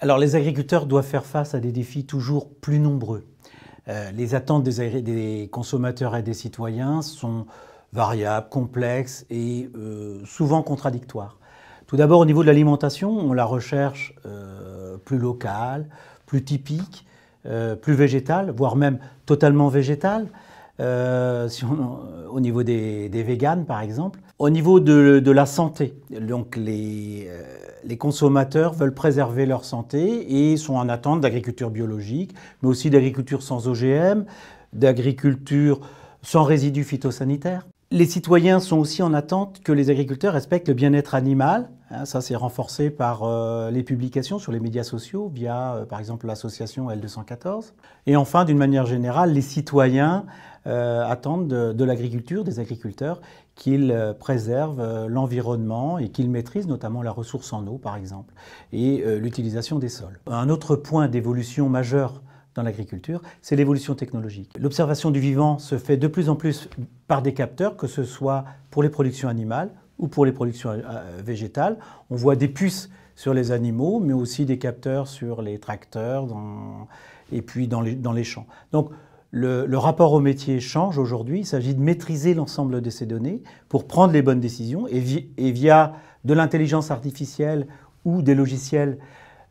Alors les agriculteurs doivent faire face à des défis toujours plus nombreux. Les attentes des consommateurs et des citoyens sont variables, complexes et souvent contradictoires. Tout d'abord, au niveau de l'alimentation, on la recherche plus locale, plus typique, plus végétale, voire même totalement végétale. Au niveau des véganes, par exemple. Au niveau de la santé, donc les consommateurs veulent préserver leur santé et sont en attente d'agriculture biologique, mais aussi d'agriculture sans OGM, d'agriculture sans résidus phytosanitaires. Les citoyens sont aussi en attente que les agriculteurs respectent le bien-être animal. Ça, c'est renforcé par les publications sur les médias sociaux via, par exemple, l'association L214. Et enfin, d'une manière générale, les citoyens attendent de l'agriculture, des agriculteurs, qu'ils préservent l'environnement et qu'ils maîtrisent notamment la ressource en eau, par exemple, et l'utilisation des sols. Un autre point d'évolution majeure dans l'agriculture, c'est l'évolution technologique. L'observation du vivant se fait de plus en plus par des capteurs, que ce soit pour les productions animales ou pour les productions végétales. On voit des puces sur les animaux, mais aussi des capteurs sur les tracteurs et puis dans les champs. Donc le rapport au métier change aujourd'hui. Il s'agit de maîtriser l'ensemble de ces données pour prendre les bonnes décisions et via de l'intelligence artificielle ou des logiciels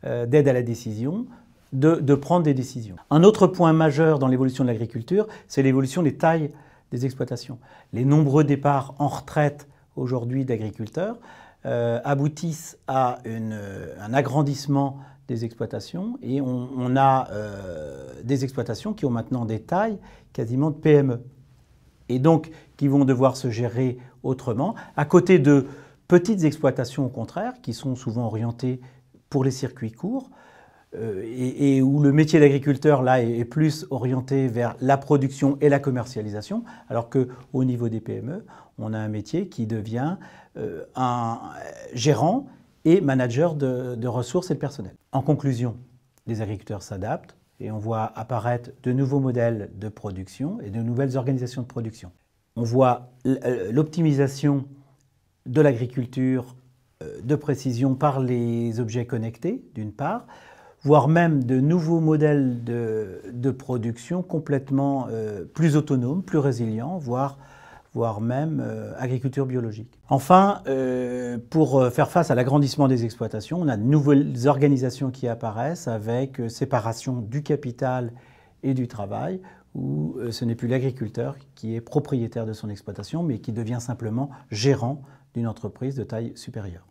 d'aide à la décision, de prendre des décisions. Un autre point majeur dans l'évolution de l'agriculture, c'est l'évolution des tailles des exploitations. Les nombreux départs en retraite aujourd'hui d'agriculteurs aboutissent à un agrandissement des exploitations et on a des exploitations qui ont maintenant des tailles quasiment de PME et donc qui vont devoir se gérer autrement, à côté de petites exploitations au contraire qui sont souvent orientées pour les circuits courts, et où le métier d'agriculteur là est plus orienté vers la production et la commercialisation, alors qu'au niveau des PME, on a un métier qui devient un gérant et manager de ressources et de personnel. En conclusion, les agriculteurs s'adaptent et on voit apparaître de nouveaux modèles de production et de nouvelles organisations de production. On voit l'optimisation de l'agriculture de précision par les objets connectés, d'une part, voire même de nouveaux modèles de production complètement plus autonomes, plus résilients, voire même agriculture biologique. Enfin, pour faire face à l'agrandissement des exploitations, on a de nouvelles organisations qui apparaissent avec séparation du capital et du travail, où ce n'est plus l'agriculteur qui est propriétaire de son exploitation, mais qui devient simplement gérant d'une entreprise de taille supérieure.